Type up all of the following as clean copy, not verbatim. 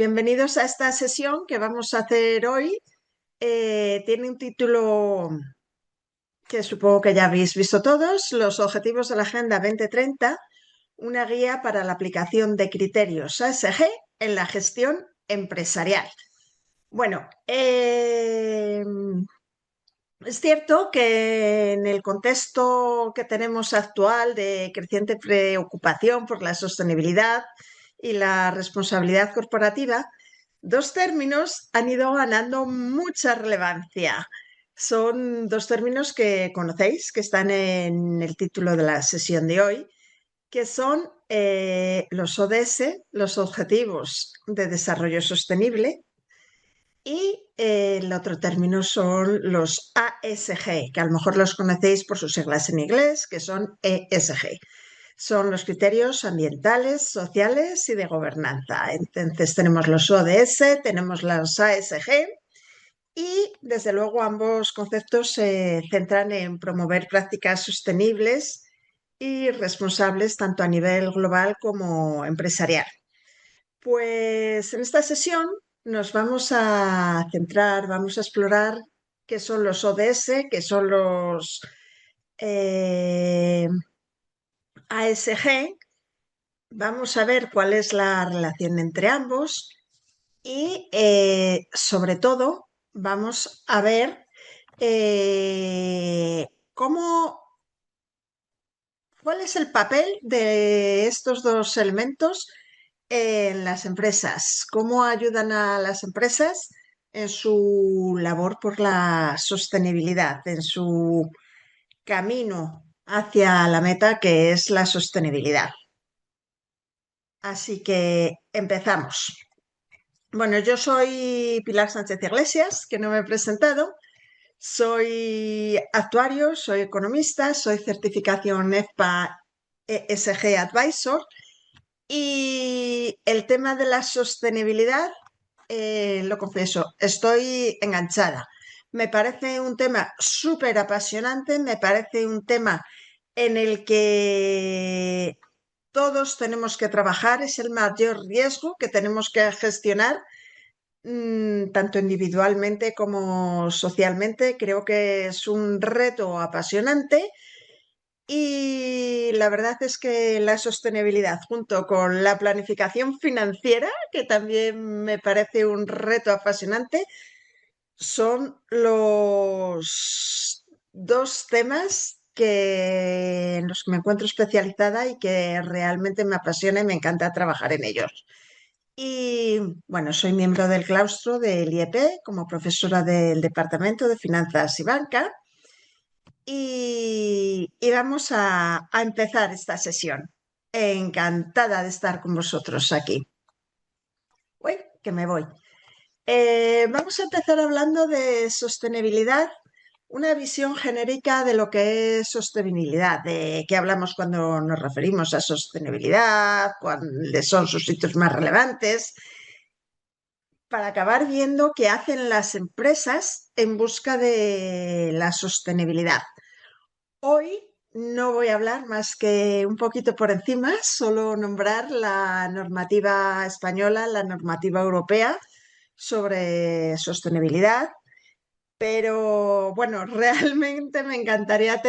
bienvenidos a esta sesión que vamos a hacer hoy. Tiene un título que supongo que ya habéis visto todos, Los Objetivos de la Agenda 2030, una guía para la aplicación de criterios ASG en la gestión empresarial. Bueno, es cierto que en el contexto que tenemos actual de creciente preocupación por la sostenibilidad y la responsabilidad corporativa, dos términos han ido ganando mucha relevancia. Son dos términos que conocéis, que están en el título de la sesión de hoy, que son los ODS, los Objetivos de Desarrollo Sostenible, y el otro término son los ASG, que a lo mejor los conocéis por sus siglas en inglés, que son ESG. Son los criterios ambientales, sociales y de gobernanza. Entonces tenemos los ODS, tenemos los ASG y desde luego ambos conceptos se centran en promover prácticas sostenibles y responsables tanto a nivel global como empresarial. Pues en esta sesión nos vamos a centrar, vamos a explorar qué son los ODS, qué son los ASG. Vamos a ver cuál es la relación entre ambos y sobre todo vamos a ver cómo, cuál es el papel de estos dos elementos en las empresas, cómo ayudan a las empresas en su labor por la sostenibilidad, en su camino hacia la meta que es la sostenibilidad. Así que empezamos. Bueno, yo soy Pilar Sánchez Iglesias, que no me he presentado. Soy actuario, soy economista, soy certificación EFPA ESG Advisor y el tema de la sostenibilidad, lo confieso, estoy enganchada. Me parece un tema súper apasionante, me parece un tema en el que todos tenemos que trabajar, es el mayor riesgo que tenemos que gestionar, tanto individualmente como socialmente. Creo que es un reto apasionante y la verdad es que la sostenibilidad junto con la planificación financiera, que también me parece un reto apasionante, son los dos temas en los que me encuentro especializada y que realmente me apasiona y me encanta trabajar en ellos. Y bueno, soy miembro del claustro del IEP como profesora del Departamento de Finanzas y Banca y vamos a empezar esta sesión. Encantada de estar con vosotros aquí. Uy, que me voy. Vamos a empezar hablando de sostenibilidad, una visión genérica de lo que es sostenibilidad, de qué hablamos cuando nos referimos a sostenibilidad, cuáles son sus hitos más relevantes, para acabar viendo qué hacen las empresas en busca de la sostenibilidad. Hoy no voy a hablar más que un poquito por encima, solo nombrar la normativa española, la normativa europea sobre sostenibilidad, pero bueno, realmente me encantaría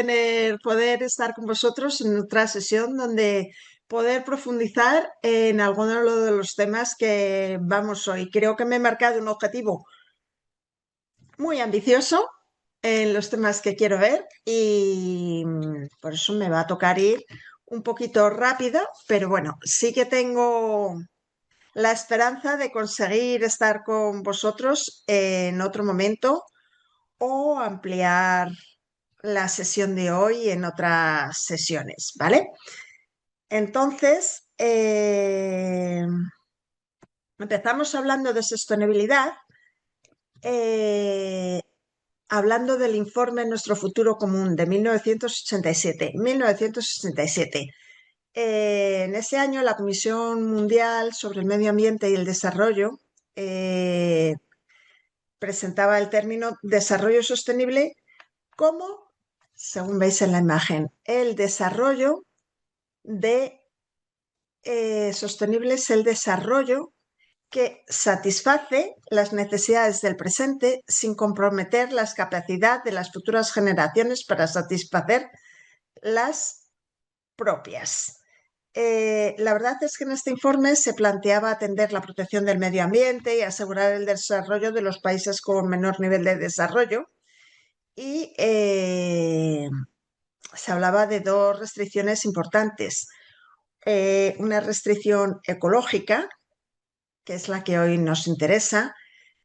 poder estar con vosotros en otra sesión donde poder profundizar en alguno de los temas que vamos hoy. Creo que me he marcado un objetivo muy ambicioso en los temas que quiero ver y por eso me va a tocar ir un poquito rápido, pero bueno, sí que tengo la esperanza de conseguir estar con vosotros en otro momento o ampliar la sesión de hoy en otras sesiones, ¿vale? Entonces, empezamos hablando de sostenibilidad. eh, Hablando del informe Nuestro Futuro Común de 1987. 1987. En ese año la Comisión Mundial sobre el Medio Ambiente y el Desarrollo presentaba el término desarrollo sostenible como, según veis en la imagen, el desarrollo de sostenible es el desarrollo que satisface las necesidades del presente sin comprometer la capacidad de las futuras generaciones para satisfacer las propias. La verdad es que en este informe se planteaba atender la protección del medio ambiente y asegurar el desarrollo de los países con menor nivel de desarrollo. Y se hablaba de dos restricciones importantes. Una restricción ecológica, que es la que hoy nos interesa,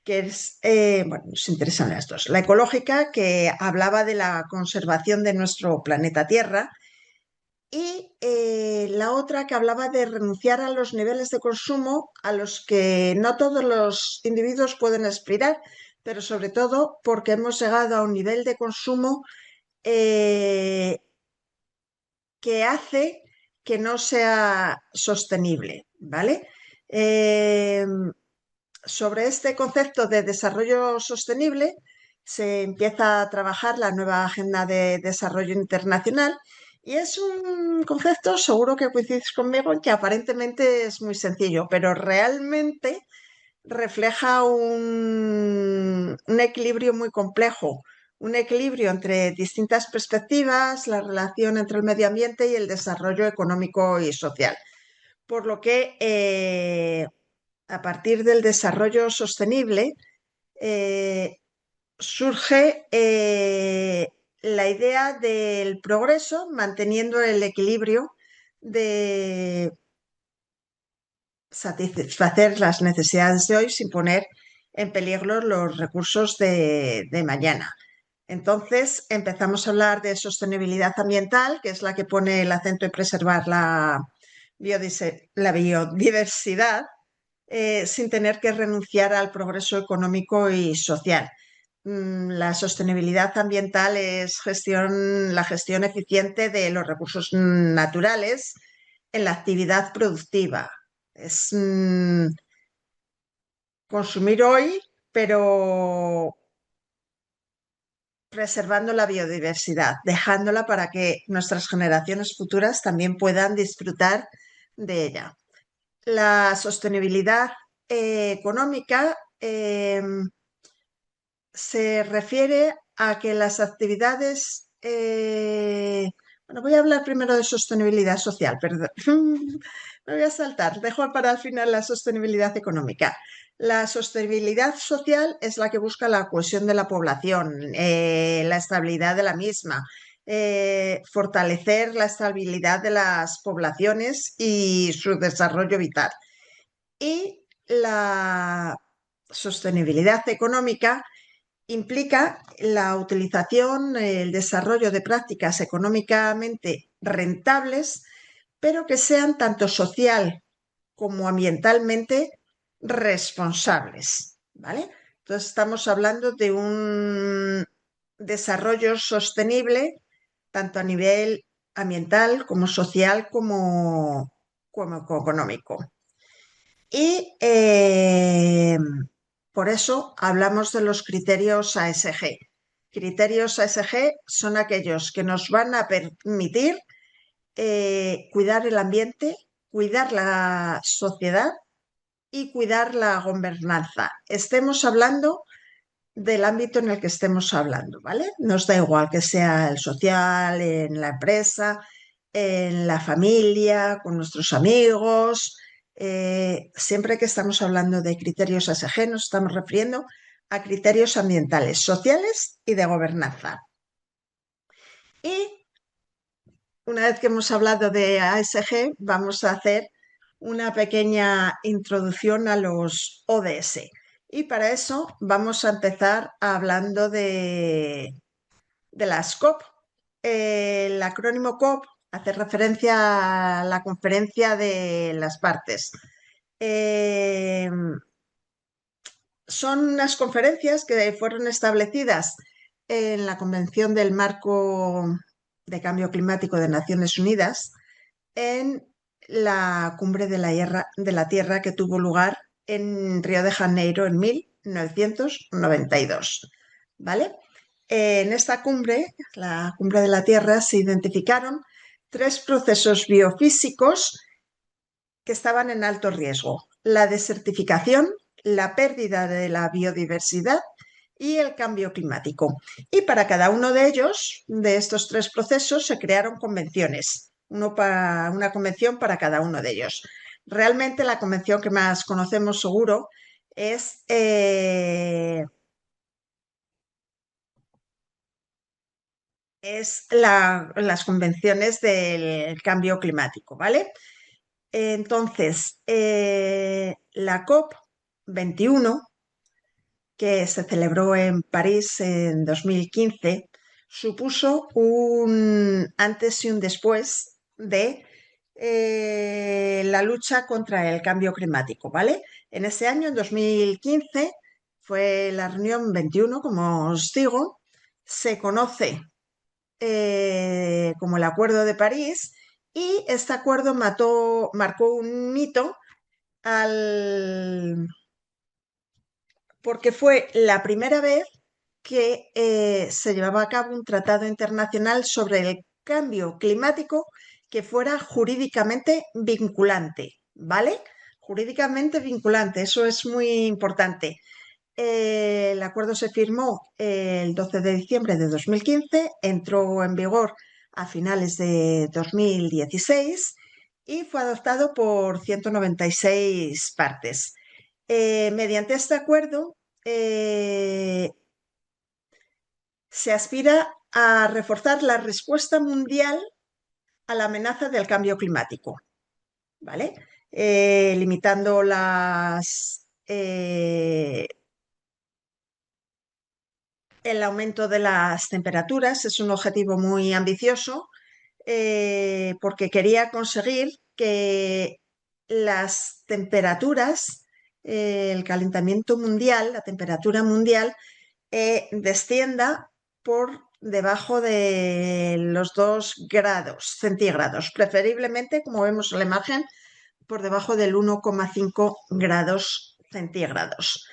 que es, bueno, nos interesan las dos. La ecológica, que hablaba de la conservación de nuestro planeta Tierra, y la otra que hablaba de renunciar a los niveles de consumo a los que no todos los individuos pueden aspirar, pero sobre todo porque hemos llegado a un nivel de consumo eh, que hace que no sea sostenible, ¿vale? Sobre este concepto de desarrollo sostenible se empieza a trabajar la nueva Agenda de Desarrollo Internacional y es un concepto, seguro que coincides conmigo, en que aparentemente es muy sencillo, pero realmente refleja un equilibrio muy complejo, un equilibrio entre distintas perspectivas, la relación entre el medio ambiente y el desarrollo económico y social. Por lo que a partir del desarrollo sostenible surge la idea del progreso manteniendo el equilibrio de satisfacer las necesidades de hoy sin poner en peligro los recursos de mañana. Entonces empezamos a hablar de sostenibilidad ambiental, que es la que pone el acento en preservar la biodiversidad, sin tener que renunciar al progreso económico y social. La sostenibilidad ambiental es la gestión eficiente de los recursos naturales en la actividad productiva. Es consumir hoy, pero preservando la biodiversidad, dejándola para que nuestras generaciones futuras también puedan disfrutar de ella. La sostenibilidad económica se refiere a que las actividades, bueno, voy a hablar primero de sostenibilidad social, perdón, me voy a saltar, dejo para el final la sostenibilidad económica. La sostenibilidad social es la que busca la cohesión de la población, la estabilidad de la misma, fortalecer la estabilidad de las poblaciones y su desarrollo vital. Y la sostenibilidad económica implica la utilización, el desarrollo de prácticas económicamente rentables, pero que sean tanto social como ambientalmente responsables, ¿vale? Entonces estamos hablando de un desarrollo sostenible tanto a nivel ambiental como social como económico. Y por eso hablamos de los criterios ASG. Criterios ASG son aquellos que nos van a permitir cuidar el ambiente, cuidar la sociedad y cuidar la gobernanza. Estemos hablando del ámbito en el que estemos hablando, ¿vale? Nos da igual que sea el social, en la empresa, en la familia, con nuestros amigos. Siempre que estamos hablando de criterios ASG nos estamos refiriendo a criterios ambientales, sociales y de gobernanza. Y una vez que hemos hablado de ASG, vamos a hacer una pequeña introducción a los ODS. Y para eso vamos a empezar hablando de las COP. El acrónimo COP hace referencia a la conferencia de las partes. Son unas conferencias que fueron establecidas en la Convención del Marco de Cambio Climático de Naciones Unidas en la Cumbre de la Tierra que tuvo lugar en Río de Janeiro en 1992. ¿Vale? En esta cumbre, la Cumbre de la Tierra, se identificaron 3 procesos biofísicos que estaban en alto riesgo. la desertificación, la pérdida de la biodiversidad y el cambio climático. Y para cada uno de ellos, de estos tres procesos, se crearon convenciones, una convención para cada uno de ellos. Realmente la convención que más conocemos seguro es las convenciones del cambio climático, ¿vale? Entonces, la COP 21, que se celebró en París en 2015, supuso un antes y un después de la lucha contra el cambio climático, ¿vale? En ese año, en 2015, fue la reunión 21, como os digo, se conoce como el Acuerdo de París, y este acuerdo marcó un hito al, porque fue la primera vez que se llevaba a cabo un tratado internacional sobre el cambio climático que fuera jurídicamente vinculante, ¿vale? Jurídicamente vinculante, eso es muy importante. El acuerdo se firmó el 12 de diciembre de 2015, entró en vigor a finales de 2016 y fue adoptado por 196 partes. Mediante este acuerdo se aspira a reforzar la respuesta mundial a la amenaza del cambio climático, ¿vale? Limitando el aumento de las temperaturas. Es un objetivo muy ambicioso porque quería conseguir que las temperaturas, el calentamiento mundial, la temperatura mundial, descienda por debajo de los 2 grados centígrados, preferiblemente, como vemos en la imagen, por debajo del 1,5 grados centígrados.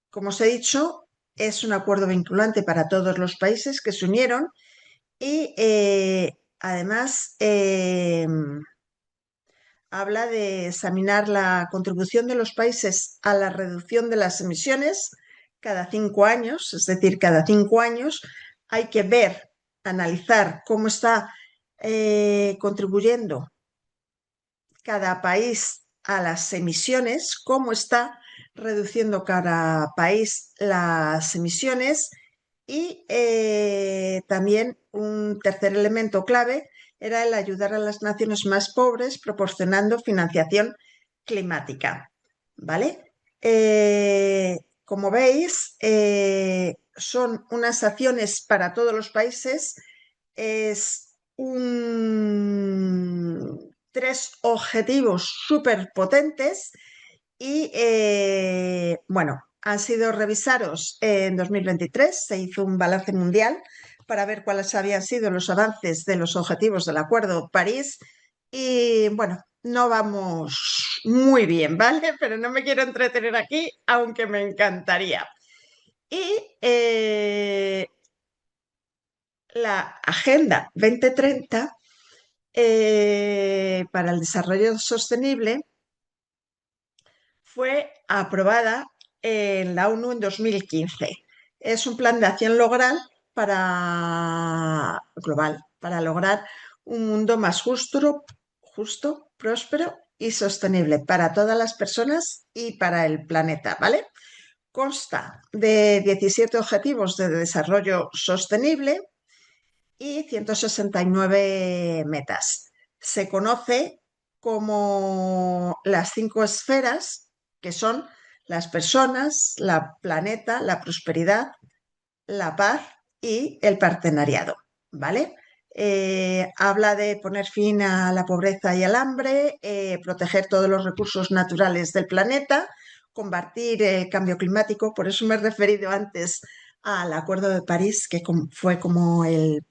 Como os he dicho, es un acuerdo vinculante para todos los países que se unieron y además habla de examinar la contribución de los países a la reducción de las emisiones cada 5 años, es decir, cada 5 años hay que ver, analizar cómo está contribuyendo cada país a las emisiones, cómo está reduciendo cada país las emisiones y también un tercer elemento clave era el ayudar a las naciones más pobres proporcionando financiación climática, ¿vale? Como veis, son unas acciones para todos los países, es tres objetivos súper potentes y, bueno, han sido revisados en 2023, se hizo un balance mundial para ver cuáles habían sido los avances de los objetivos del Acuerdo París y, bueno, no vamos muy bien, ¿vale? Pero no me quiero entretener aquí, aunque me encantaría. Y la Agenda 2030 para el Desarrollo Sostenible fue aprobada en la ONU en 2015. Es un plan de acción global para lograr un mundo más justo, próspero y sostenible para todas las personas y para el planeta, ¿vale? Consta de 17 objetivos de desarrollo sostenible y 169 metas. Se conoce como las 5 esferas, que son las personas, la planeta, la prosperidad, la paz y el partenariado, ¿vale? Habla de poner fin a la pobreza y al hambre, proteger todos los recursos naturales del planeta, combatir el cambio climático. Por eso me he referido antes al Acuerdo de París, que fue como el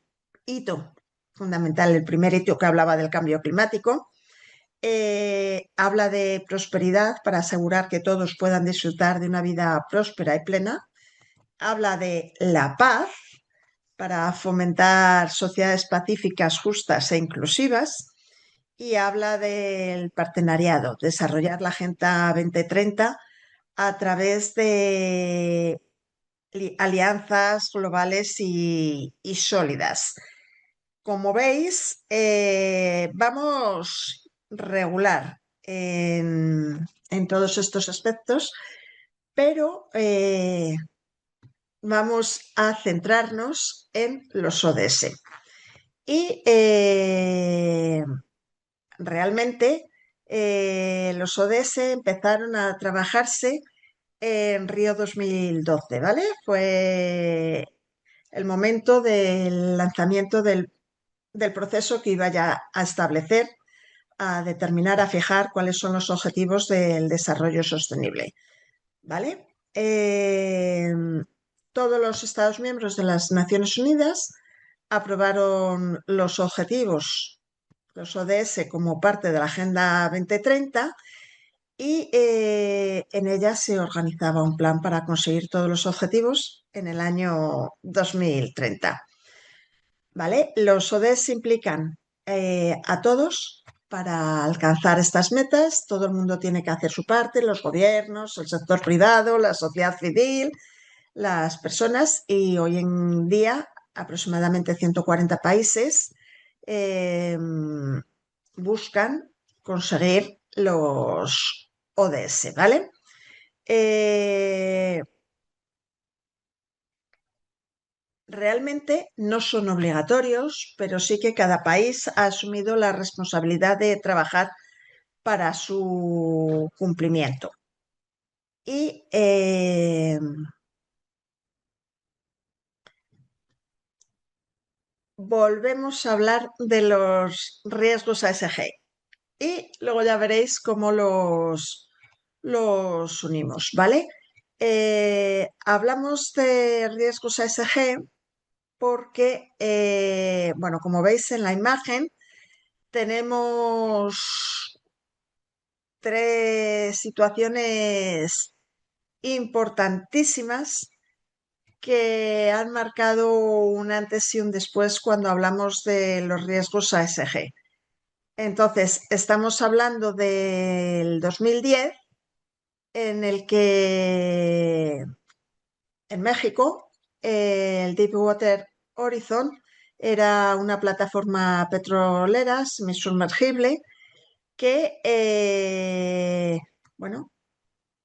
hito fundamental, el primer hito que hablaba del cambio climático. Habla de prosperidad para asegurar que todos puedan disfrutar de una vida próspera y plena. Habla de la paz para fomentar sociedades pacíficas, justas e inclusivas. y habla del partenariado, desarrollar la Agenda 2030 a través de alianzas globales y sólidas. Como veis, vamos regular en todos estos aspectos, pero vamos a centrarnos en los ODS. Y realmente los ODS empezaron a trabajarse en Río 2012, ¿vale? Fue el momento del lanzamiento del proceso que iba ya a establecer, a determinar, a fijar cuáles son los objetivos del desarrollo sostenible, ¿vale? Todos los Estados miembros de las Naciones Unidas aprobaron los objetivos, los ODS, como parte de la Agenda 2030 y en ella se organizaba un plan para conseguir todos los objetivos en el año 2030. ¿Vale? Los ODS implican a todos para alcanzar estas metas. Todo el mundo tiene que hacer su parte, los gobiernos, el sector privado, la sociedad civil, las personas, y hoy en día aproximadamente 140 países eh, buscan conseguir los ODS, ¿vale? Realmente no son obligatorios, pero sí que cada país ha asumido la responsabilidad de trabajar para su cumplimiento. Y volvemos a hablar de los riesgos ASG y luego ya veréis cómo los unimos, ¿vale? Hablamos de riesgos ASG porque, bueno, como veis en la imagen, tenemos tres situaciones importantísimas que han marcado un antes y un después cuando hablamos de los riesgos ASG. Entonces, estamos hablando del 2010, en el que en México el Deepwater Horizon era una plataforma petrolera semisumergible que, bueno,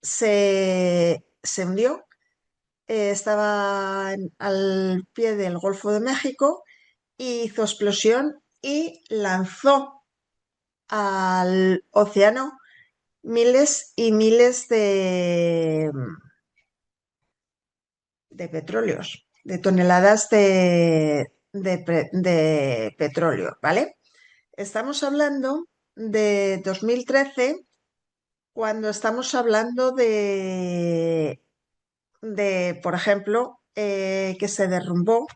se hundió. Estaba al pie del Golfo de México, hizo explosión y lanzó al océano miles y miles de petróleos, de toneladas de petróleo, ¿vale? Estamos hablando de 2013, cuando estamos hablando por ejemplo, que se derrumbó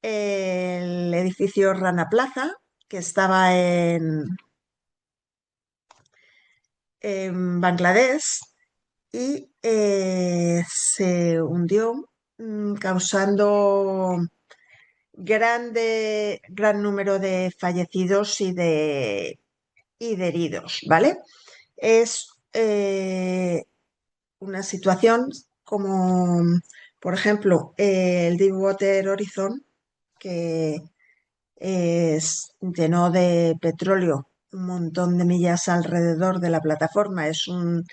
el edificio Rana Plaza, que estaba en Bangladesh, y se hundió, causando gran número de fallecidos y de heridos, ¿vale? Es una situación como, por ejemplo, el Deepwater Horizon, que llenó de petróleo un montón de millas alrededor de la plataforma. Es un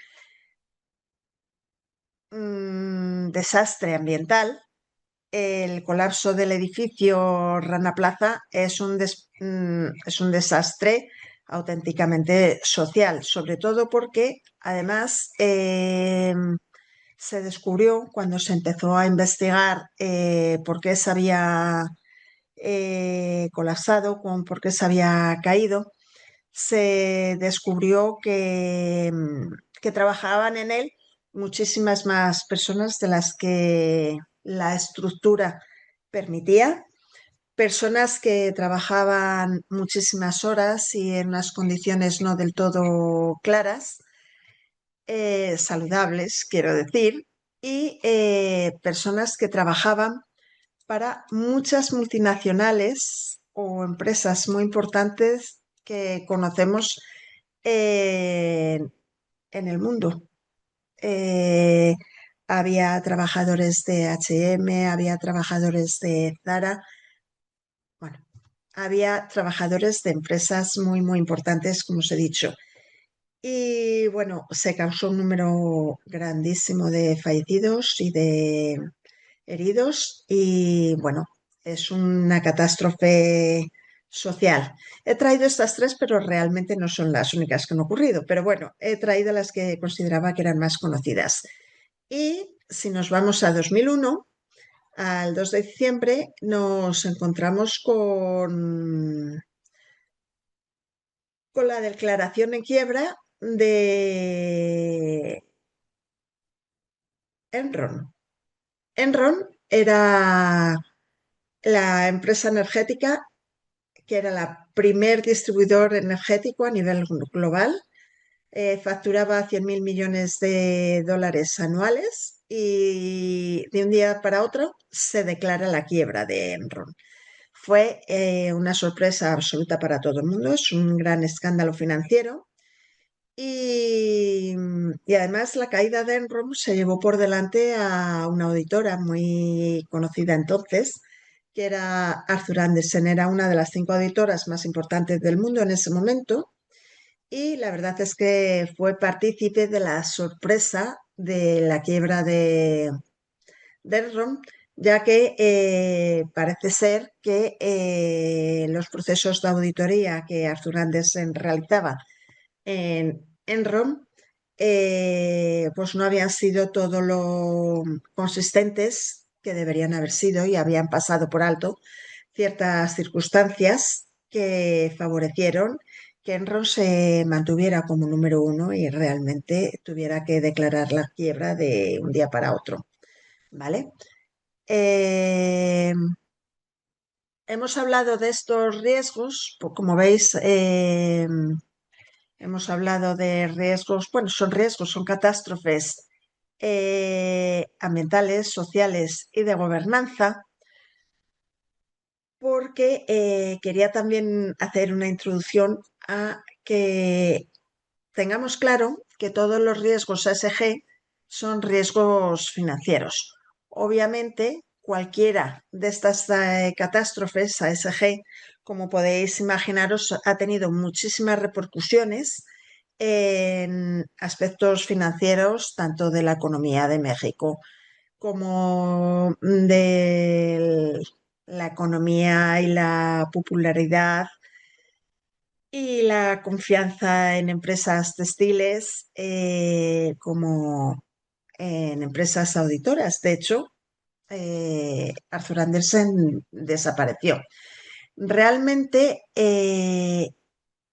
desastre ambiental. El colapso del edificio Rana Plaza es un desastre auténticamente social, sobre todo porque además se descubrió cuando se empezó a investigar por qué se había colapsado, por qué se había caído, se descubrió que trabajaban en él muchísimas más personas de las que la estructura permitía, personas que trabajaban muchísimas horas y en unas condiciones no del todo claras, saludables, quiero decir, y personas que trabajaban para muchas multinacionales o empresas muy importantes que conocemos en el mundo. Eh, Había trabajadores de H&M, había trabajadores de Zara, bueno, había trabajadores de empresas muy, muy importantes, como os he dicho. Y bueno, se causó un número grandísimo de fallecidos y de heridos y bueno, es una catástrofe social. He traído estas tres, pero realmente no son las únicas que han ocurrido. Pero bueno, he traído las que consideraba que eran más conocidas. Y si nos vamos a 2001, al 2 de diciembre, nos encontramos con la declaración en quiebra de Enron. Enron era la empresa energética que era la primer distribuidor energético a nivel global. Facturaba 100.000 millones de dólares anuales y de un día para otro se declara la quiebra de Enron. Fue una sorpresa absoluta para todo el mundo, es un gran escándalo financiero y además la caída de Enron se llevó por delante a una auditora muy conocida entonces, que era Arthur Andersen, era una de las 5 auditoras más importantes del mundo en ese momento y la verdad es que fue partícipe de la sorpresa de la quiebra de Enron, ya que parece ser que los procesos de auditoría que Arthur Andersen realizaba en Enron pues no habían sido todo lo consistentes que deberían haber sido y habían pasado por alto ciertas circunstancias que favorecieron que Enron se mantuviera como número uno y realmente tuviera que declarar la quiebra de un día para otro, ¿vale? Eh, Hemos hablado de estos riesgos, pues como veis, hemos hablado de riesgos, bueno, son riesgos, son catástrofes ambientales, sociales y de gobernanza, porque quería también hacer una introducción a que tengamos claro que todos los riesgos ASG son riesgos financieros. Obviamente, cualquiera de estas catástrofes ASG, como podéis imaginaros, ha tenido muchísimas repercusiones en aspectos financieros, tanto de la economía de México como de la economía y la popularidad y la confianza en empresas textiles como en empresas auditoras. De hecho, Arthur Andersen desapareció. Realmente,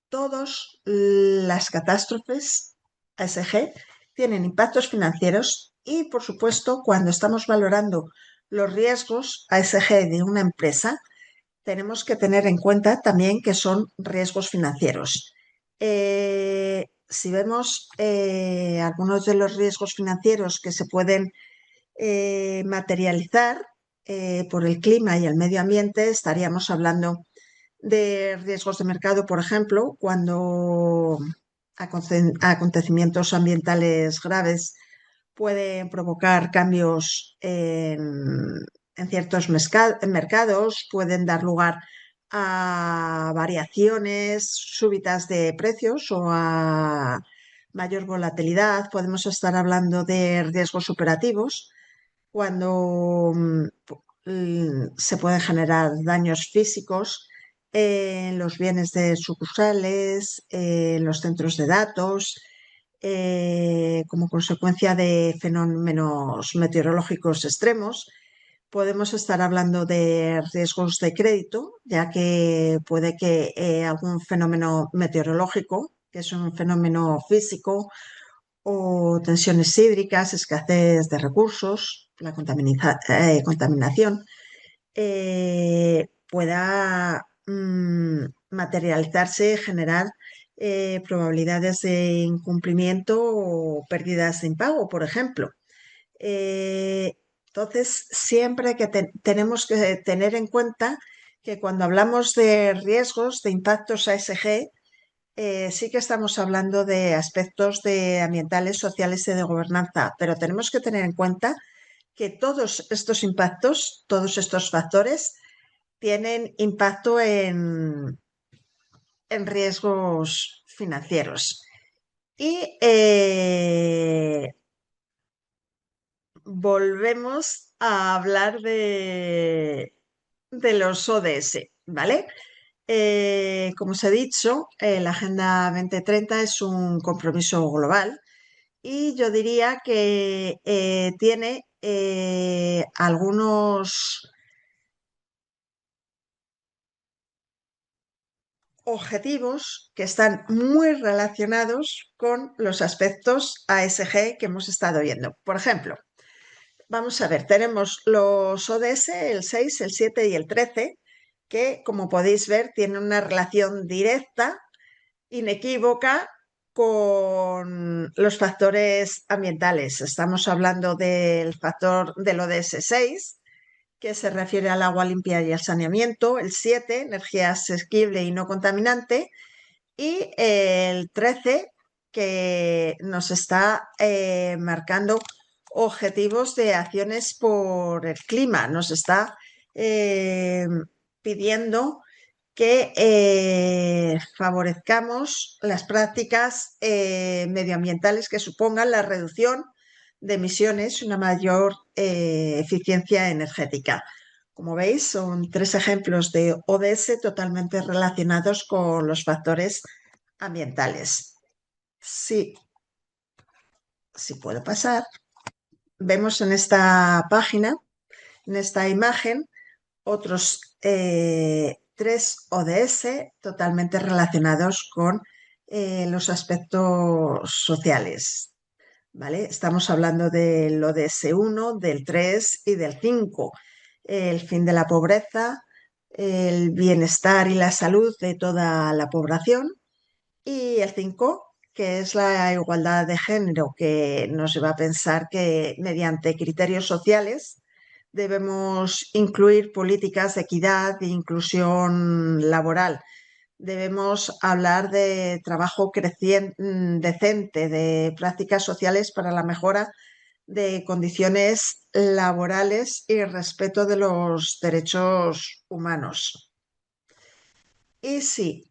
todas las catástrofes ASG tienen impactos financieros y, por supuesto, cuando estamos valorando los riesgos ASG de una empresa, tenemos que tener en cuenta también que son riesgos financieros. Si vemos algunos de los riesgos financieros que se pueden materializar por el clima y el medio ambiente, estaríamos hablando de riesgos de mercado, por ejemplo, cuando acontecimientos ambientales graves pueden provocar cambios en ciertos mercados, pueden dar lugar a variaciones súbitas de precios o a mayor volatilidad. Podemos estar hablando de riesgos operativos cuando se pueden generar daños físicos en los bienes de sucursales, en los centros de datos, como consecuencia de fenómenos meteorológicos extremos. Podemos estar hablando de riesgos de crédito, ya que puede que algún fenómeno meteorológico, que es un fenómeno físico, o tensiones hídricas, escasez de recursos, la contaminación, pueda materializarse, generar probabilidades de incumplimiento o pérdidas de impago, por ejemplo. Entonces, siempre que tenemos que tener en cuenta que cuando hablamos de riesgos, de impactos ASG, sí que estamos hablando de aspectos de ambientales, sociales y de gobernanza, pero tenemos que tener en cuenta que todos estos impactos, todos estos factores, tienen impacto en riesgos financieros. Y volvemos a hablar de los ODS, ¿vale? Como os he dicho, la Agenda 2030 es un compromiso global y yo diría que tiene algunos objetivos que están muy relacionados con los aspectos ASG que hemos estado viendo. Por ejemplo, vamos a ver, tenemos los ODS, el 6, el 7 y el 13, que como podéis ver tienen una relación directa, inequívoca, con los factores ambientales. Estamos hablando del factor del ODS 6, que se refiere al agua limpia y al saneamiento, el 7, energía asequible y no contaminante, y el 13, que nos está marcando objetivos de acciones por el clima, nos está eh, pidiendo que favorezcamos las prácticas medioambientales que supongan la reducción de emisiones y una mayor eficiencia energética. Como veis, son tres ejemplos de ODS totalmente relacionados con los factores ambientales. Sí, si puedo pasar. Vemos en esta página, en esta imagen, otros tres ODS totalmente relacionados con los aspectos sociales. ¿Vale? Estamos hablando del ODS 1, del 3 y del 5. El fin de la pobreza, el bienestar y la salud de toda la población. Y el 5, que es la igualdad de género, que nos lleva a pensar que mediante criterios sociales debemos incluir políticas de equidad e inclusión laboral. Debemos hablar de trabajo decente, de prácticas sociales para la mejora de condiciones laborales y respeto de los derechos humanos. Y si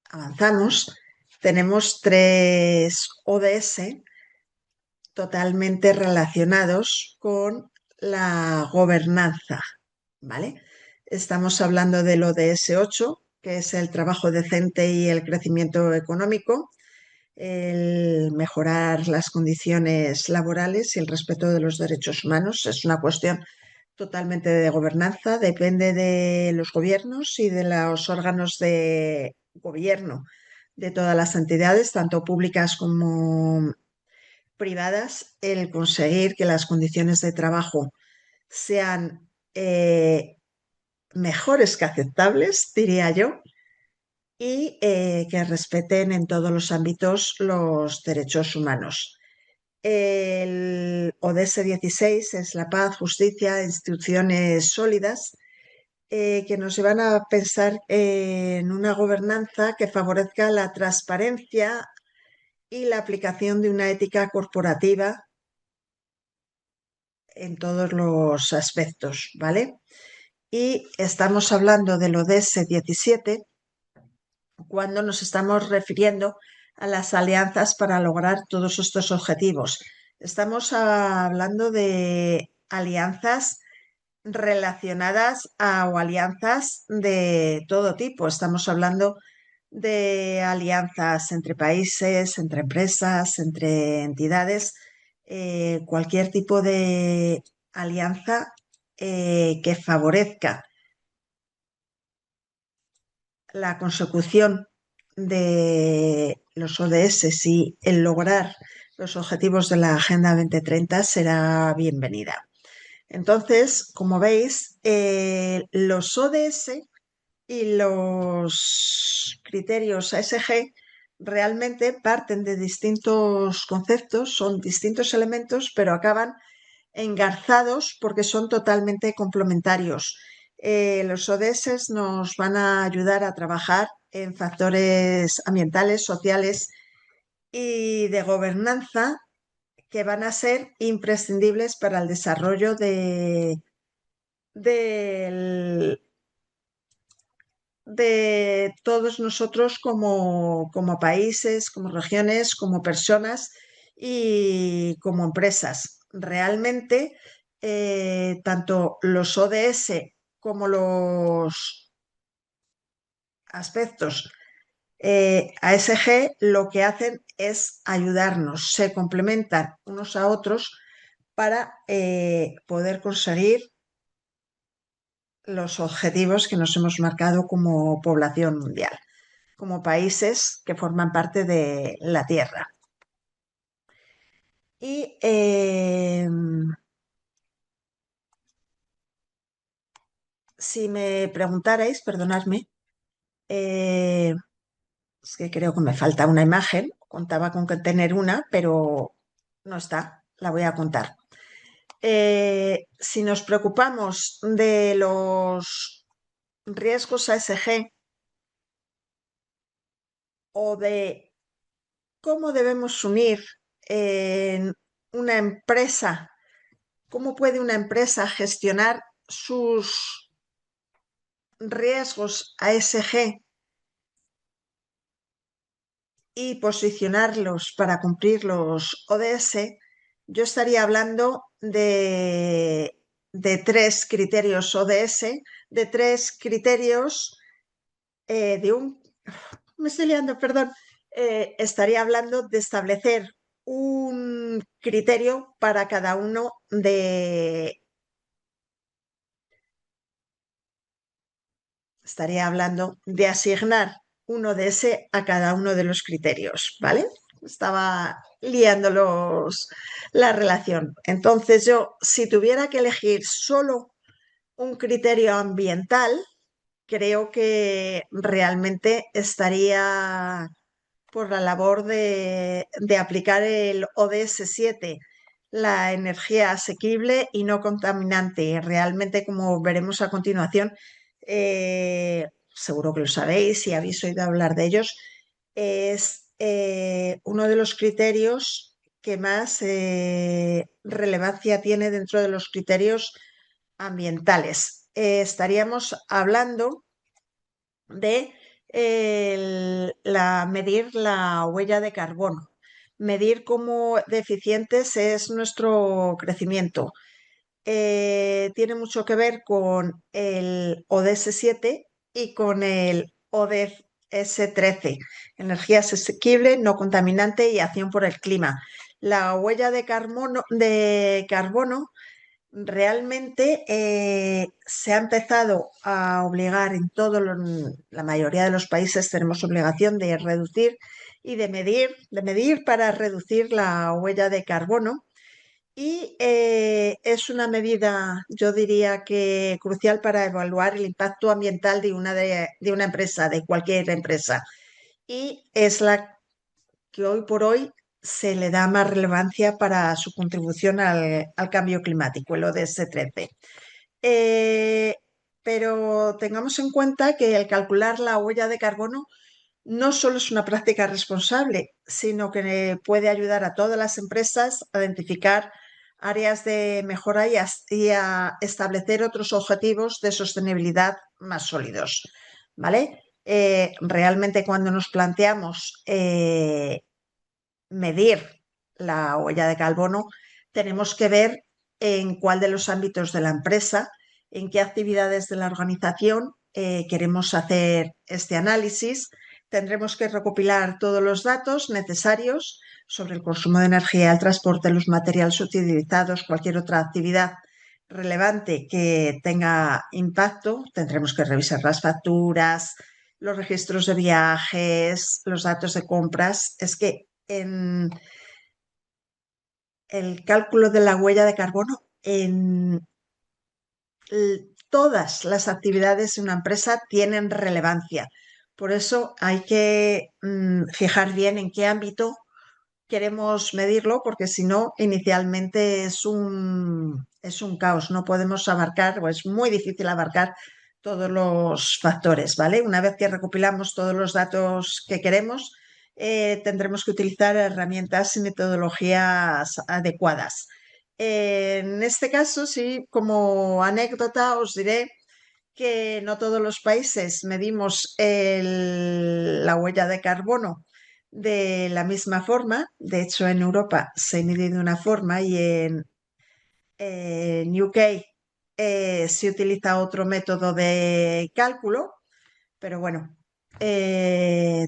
avanzamos, tenemos tres ODS totalmente relacionados con la gobernanza, ¿vale? Estamos hablando del ODS 8, que es el trabajo decente y el crecimiento económico, el mejorar las condiciones laborales y el respeto de los derechos humanos. Es una cuestión totalmente de gobernanza, depende de los gobiernos y de los órganos de gobierno de todas las entidades, tanto públicas como privadas, el conseguir que las condiciones de trabajo sean mejores que aceptables, diría yo, y que respeten en todos los ámbitos los derechos humanos. El ODS 16 es la paz, justicia, instituciones sólidas que nos llevan a pensar en una gobernanza que favorezca la transparencia y la aplicación de una ética corporativa en todos los aspectos, ¿vale? Y estamos hablando del ODS 17 cuando nos estamos refiriendo a las alianzas para lograr todos estos objetivos. Estamos hablando de alianzas relacionadas o alianzas de todo tipo. Estamos hablando de alianzas entre países, entre empresas, entre entidades, cualquier tipo de alianza que favorezca la consecución de los ODS y el lograr los objetivos de la Agenda 2030 será bienvenida. Entonces, como veis, los ODS y los criterios ASG realmente parten de distintos conceptos, son distintos elementos, pero acaban engarzados porque son totalmente complementarios. Los ODS nos van a ayudar a trabajar en factores ambientales, sociales y de gobernanza que van a ser imprescindibles para el desarrollo del- de todos nosotros como países, como regiones, como personas y como empresas. Realmente, tanto los ODS como los aspectos ASG lo que hacen es ayudarnos, se complementan unos a otros para poder conseguir los objetivos que nos hemos marcado como población mundial, como países que forman parte de la Tierra. Y si me preguntarais, perdonadme, eh, es que creo que me falta una imagen, contaba con que tener una, pero no está, la voy a contar. Si nos preocupamos de los riesgos ASG o de cómo debemos unir en una empresa, cómo puede una empresa gestionar sus riesgos ASG y posicionarlos para cumplir los ODS, yo estaría hablando de tres criterios ODS, de tres criterios de un... Me estoy liando, perdón. Estaría hablando de establecer un criterio para cada uno de... Estaría hablando de asignar uno de ese a cada uno de los criterios, ¿vale? Estaba liándolos la relación. Entonces yo, si tuviera que elegir solo un criterio ambiental, creo que realmente estaría por la labor de aplicar el ODS 7, la energía asequible y no contaminante. Realmente, como veremos a continuación, seguro que lo sabéis y habéis oído hablar de ellos, es uno de los criterios que más relevancia tiene dentro de los criterios ambientales. Estaríamos hablando de medir la huella de carbono, medir cómo deficientes es nuestro crecimiento. Tiene mucho que ver con el ODS 7 y con el ODS 13, energía asequible, no contaminante y acción por el clima. La huella de carbono realmente se ha empezado a obligar la mayoría de los países tenemos obligación de reducir y de medir para reducir la huella de carbono. Y es una medida, yo diría que crucial para evaluar el impacto ambiental de una empresa, de cualquier empresa. Y es la que hoy por hoy se le da más relevancia para su contribución al cambio climático, el ODS 13. Eh, pero tengamos en cuenta que el calcular la huella de carbono no solo es una práctica responsable, sino que puede ayudar a todas las empresas a identificar áreas de mejora y a establecer otros objetivos de sostenibilidad más sólidos, ¿vale? Realmente cuando nos planteamos medir la huella de carbono, tenemos que ver en cuál de los ámbitos de la empresa, en qué actividades de la organización queremos hacer este análisis. Tendremos que recopilar todos los datos necesarios sobre el consumo de energía, el transporte, los materiales utilizados, cualquier otra actividad relevante que tenga impacto. Tendremos que revisar las facturas, los registros de viajes, los datos de compras. Es que en el cálculo de la huella de carbono en todas las actividades de una empresa tienen relevancia. Por eso hay que fijar bien en qué ámbito queremos medirlo porque si no, inicialmente es un caos. No podemos abarcar, o es muy difícil abarcar todos los factores, ¿vale? Una vez que recopilamos todos los datos que queremos, tendremos que utilizar herramientas y metodologías adecuadas. En este caso, sí, como anécdota, os diré que no todos los países medimos la huella de carbono de la misma forma. De hecho, en Europa se mide de una forma y en UK se utiliza otro método de cálculo, pero bueno,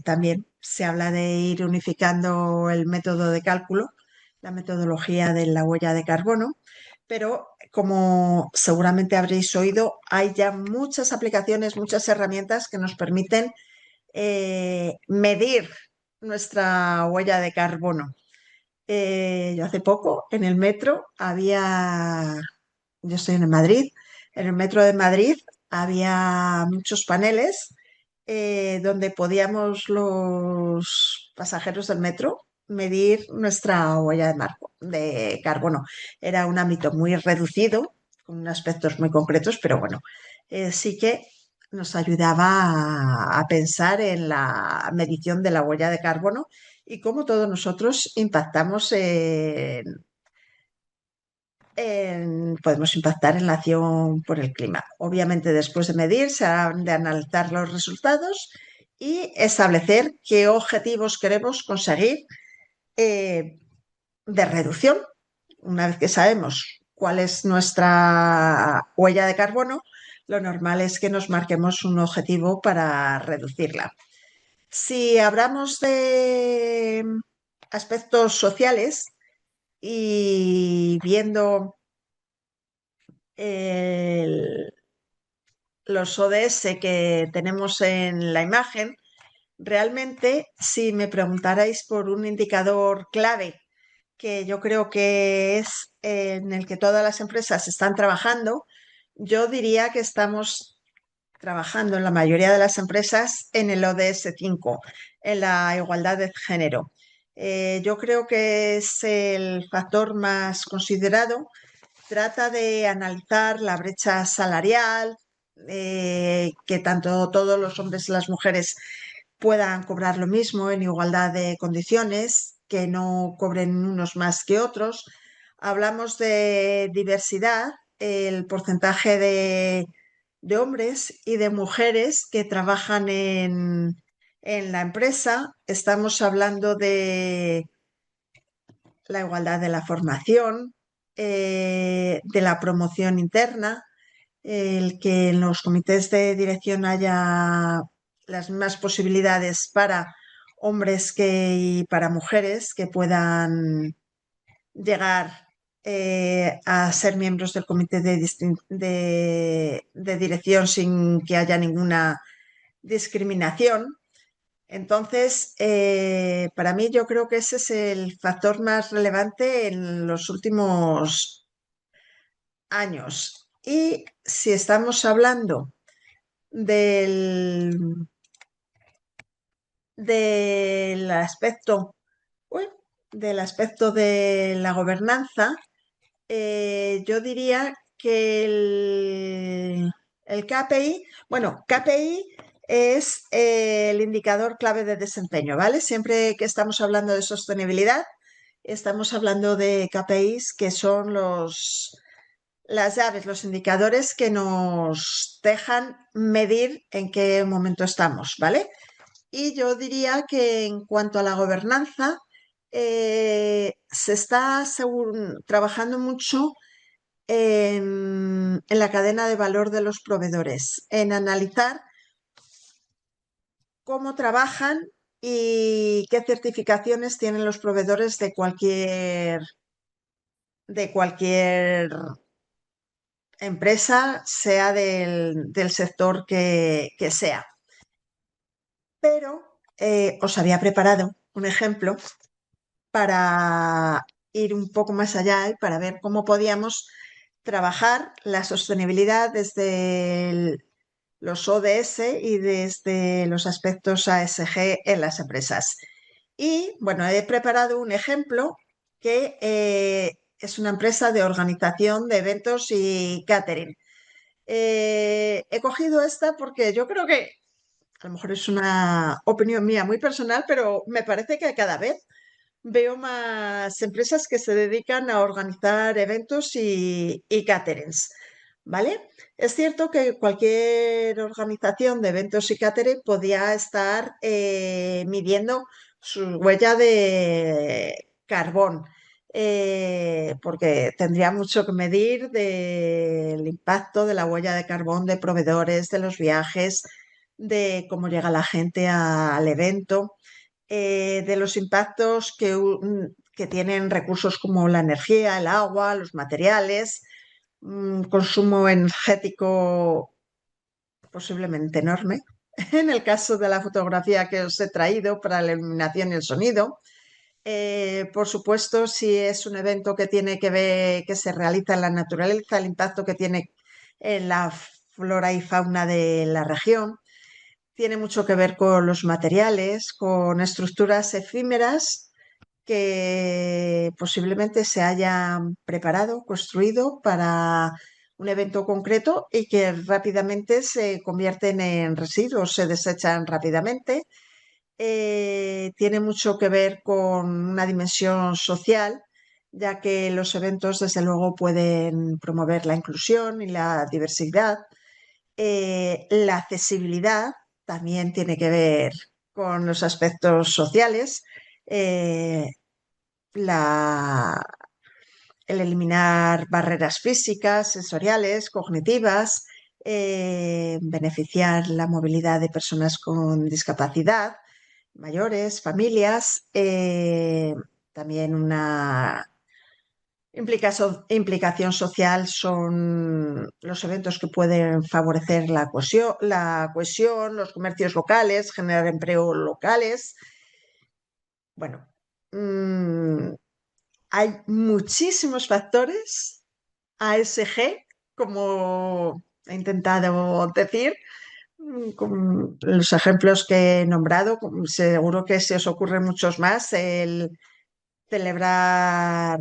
también se habla de ir unificando el método de cálculo, la metodología de la huella de carbono, pero como seguramente habréis oído, hay ya muchas aplicaciones, muchas herramientas que nos permiten medir nuestra huella de carbono. Yo hace poco en el metro yo estoy en Madrid, en el metro de Madrid había muchos paneles donde podíamos los pasajeros del metro medir nuestra huella de carbono. Era un ámbito muy reducido, con aspectos muy concretos, pero bueno, sí que nos ayudaba a pensar en la medición de la huella de carbono y cómo todos nosotros impactamos podemos impactar en la acción por el clima. Obviamente, después de medir, se han de analizar los resultados y establecer qué objetivos queremos conseguir eh, de reducción. Una vez que sabemos cuál es nuestra huella de carbono, lo normal es que nos marquemos un objetivo para reducirla. Si hablamos de aspectos sociales y viendo el, los ODS que tenemos en la imagen, realmente si me preguntarais por un indicador clave que yo creo que es en el que todas las empresas están trabajando, yo diría que estamos trabajando en la mayoría de las empresas en el ODS 5, en la igualdad de género. Yo creo que es el factor más considerado. Trata de analizar la brecha salarial, que tanto todos los hombres y las mujeres puedan cobrar lo mismo en igualdad de condiciones, que no cobren unos más que otros. Hablamos de diversidad, el porcentaje de hombres y de mujeres que trabajan en la empresa. Estamos hablando de la igualdad de la formación, de la promoción interna, el que en los comités de dirección haya las mismas posibilidades para hombres y para mujeres que puedan llegar a ser miembros del comité de dirección sin que haya ninguna discriminación. Entonces, para mí yo creo que ese es el factor más relevante en los últimos años. Y si estamos hablando del, del aspecto, uy, del aspecto de la gobernanza, yo diría que el KPI, bueno, KPI es el indicador clave de desempeño, ¿vale? Siempre que estamos hablando de sostenibilidad, estamos hablando de KPIs que son las llaves, los indicadores que nos dejan medir en qué momento estamos, ¿vale? Y yo diría que en cuanto a la gobernanza, se está trabajando mucho en la cadena de valor de los proveedores, en analizar cómo trabajan y qué certificaciones tienen los proveedores de cualquier empresa, sea del sector que sea. Pero os había preparado un ejemplo para ir un poco más allá y para ver cómo podíamos trabajar la sostenibilidad desde los ODS y desde los aspectos ASG en las empresas. Y bueno, he preparado un ejemplo que es una empresa de organización de eventos y catering. He cogido esta porque yo creo que a lo mejor es una opinión mía muy personal, pero me parece que cada vez veo más empresas que se dedican a organizar eventos y caterings, ¿vale? Es cierto que cualquier organización de eventos y catering podía estar midiendo su huella de carbón, porque tendría mucho que medir del impacto de la huella de carbón de proveedores, de los viajes, de cómo llega la gente al evento, de los impactos que tienen recursos como la energía, el agua, los materiales, consumo energético posiblemente enorme. En el caso de la fotografía que os he traído para la iluminación y el sonido. Por supuesto, si es un evento que tiene que ver, que se realiza en la naturaleza, el impacto que tiene en la flora y fauna de la región. Tiene mucho que ver con los materiales, con estructuras efímeras que posiblemente se hayan preparado, construido para un evento concreto y que rápidamente se convierten en residuos, se desechan rápidamente. Tiene mucho que ver con una dimensión social, ya que los eventos, desde luego, pueden promover la inclusión y la diversidad. La accesibilidad también tiene que ver con los aspectos sociales. Eh, la, el eliminar barreras físicas, sensoriales, cognitivas, beneficiar la movilidad de personas con discapacidad, mayores, familias, también una implicación social son los eventos que pueden favorecer la cohesión, los comercios locales, generar empleo locales. Bueno, mmm, hay muchísimos factores ASG, como he intentado decir, con los ejemplos que he nombrado. Seguro que se os ocurren muchos más. El celebrar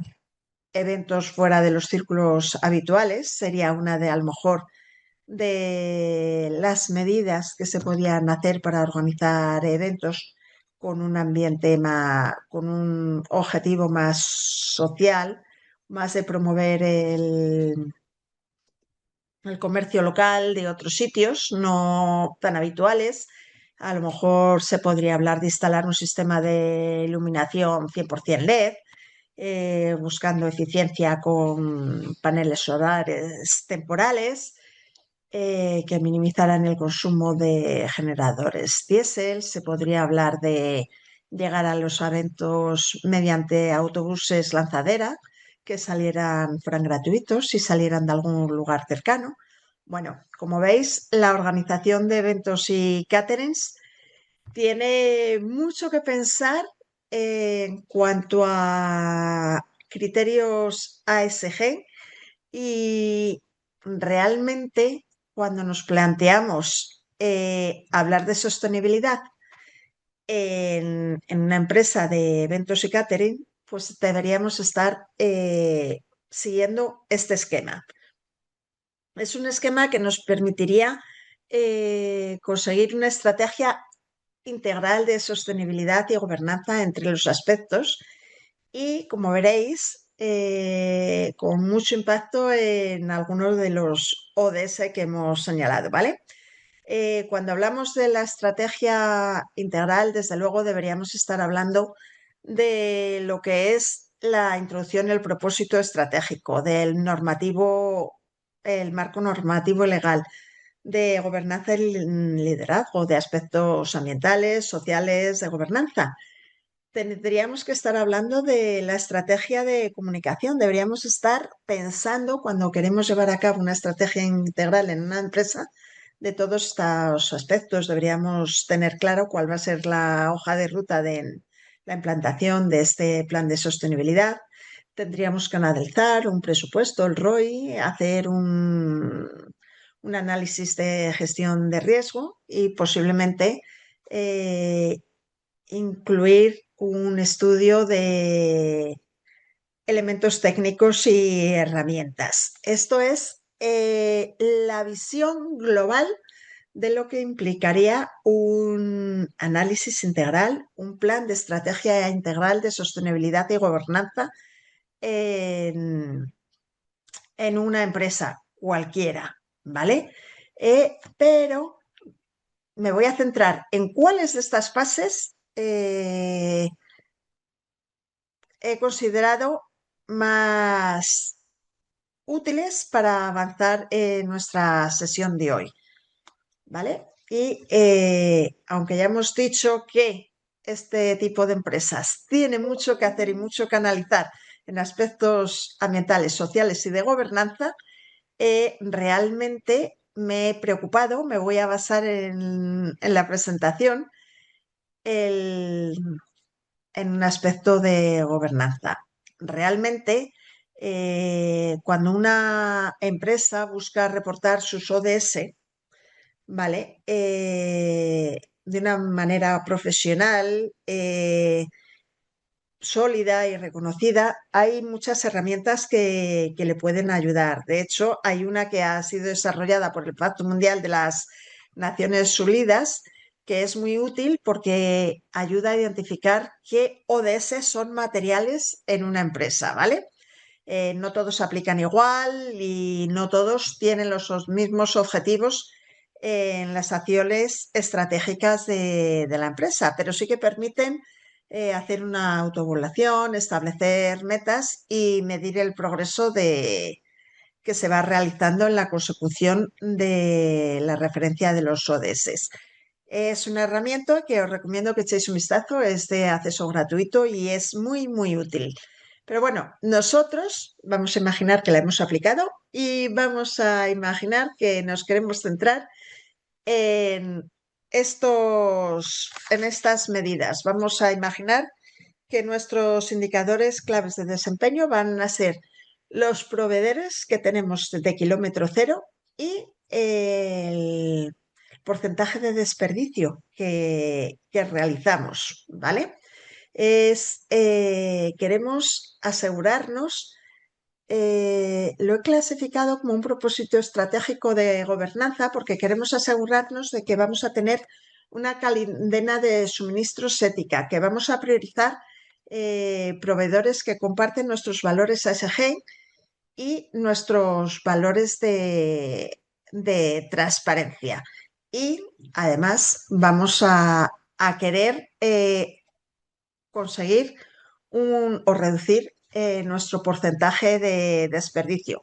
eventos fuera de los círculos habituales sería una de, a lo mejor, de las medidas que se podían hacer para organizar eventos con un ambiente más, con un objetivo más social, más de promover el comercio local de otros sitios no tan habituales. A lo mejor se podría hablar de instalar un sistema de iluminación 100% LED, buscando eficiencia con paneles solares temporales, que minimizaran el consumo de generadores diésel. Se podría hablar de llegar a los eventos mediante autobuses lanzadera que fueran gratuitos y salieran de algún lugar cercano. Bueno, como veis, la organización de eventos y caterings tiene mucho que pensar en cuanto a criterios ASG, y realmente cuando nos planteamos hablar de sostenibilidad en una empresa de eventos y catering, pues deberíamos estar siguiendo este esquema. Es un esquema que nos permitiría conseguir una estrategia integral de sostenibilidad y gobernanza entre los aspectos y, como veréis, con mucho impacto en algunos de los ODS que hemos señalado, ¿vale? Cuando hablamos de la estrategia integral, desde luego deberíamos estar hablando de lo que es la introducción y el propósito estratégico, del normativo, el marco normativo y legal, de gobernanza y liderazgo, de aspectos ambientales, sociales, de gobernanza. Tendríamos que estar hablando de la estrategia de comunicación. Deberíamos estar pensando, cuando queremos llevar a cabo una estrategia integral en una empresa, de todos estos aspectos. Deberíamos tener claro cuál va a ser la hoja de ruta de la implantación de este plan de sostenibilidad. Tendríamos que analizar un presupuesto, el ROI, hacer un análisis de gestión de riesgo y posiblemente incluir un estudio de elementos técnicos y herramientas. Esto es la visión global de lo que implicaría un análisis integral, un plan de estrategia integral de sostenibilidad y gobernanza en, en una empresa cualquiera, ¿vale? Pero me voy a centrar en cuáles de estas fases he considerado más útiles para avanzar en nuestra sesión de hoy, ¿vale? Y aunque ya hemos dicho que este tipo de empresas tiene mucho que hacer y mucho que analizar en aspectos ambientales, sociales y de gobernanza, realmente me he preocupado, me voy a basar en la presentación el- en un aspecto de gobernanza. Realmente, cuando una empresa busca reportar sus ODS, ¿vale? De una manera profesional, sólida y reconocida, hay muchas herramientas que le pueden ayudar. De hecho, hay una que ha sido desarrollada por el Pacto Mundial de las Naciones Unidas, que es muy útil porque ayuda a identificar qué ODS son materiales en una empresa, ¿vale? No todos se aplican igual y no todos tienen los mismos objetivos en las acciones estratégicas de la empresa, pero sí que permiten hacer una autoevaluación, establecer metas y medir el progreso que se va realizando en la consecución de la referencia de los ODS. Es una herramienta que os recomiendo que echéis un vistazo, es de acceso gratuito y es muy, muy útil. Pero bueno, nosotros vamos a imaginar que la hemos aplicado y vamos a imaginar que nos queremos centrar en en estas medidas. Vamos a imaginar que nuestros indicadores claves de desempeño van a ser los proveedores que tenemos de kilómetro cero y el porcentaje de desperdicio que realizamos, ¿vale? Queremos asegurarnos, lo he clasificado como un propósito estratégico de gobernanza porque queremos asegurarnos de que vamos a tener una cadena de suministros ética, que vamos a priorizar proveedores que comparten nuestros valores ASG y nuestros valores de transparencia. Y además vamos a querer conseguir o reducir nuestro porcentaje de desperdicio.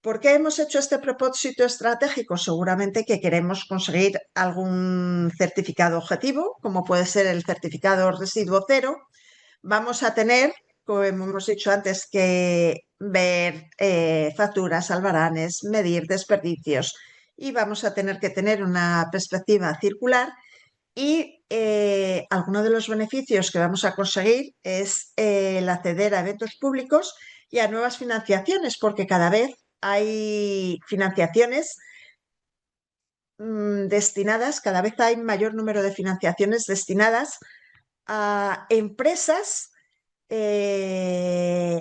¿Por qué hemos hecho este propósito estratégico? Seguramente que queremos conseguir algún certificado objetivo, como puede ser el certificado residuo cero. Vamos a tener, como hemos dicho antes, que ver facturas, albaranes, medir desperdicios y vamos a tener que tener una perspectiva circular y alguno de los beneficios que vamos a conseguir es el acceder a eventos públicos y a nuevas financiaciones, porque cada vez hay financiaciones destinadas, cada vez hay mayor número de financiaciones destinadas a empresas eh,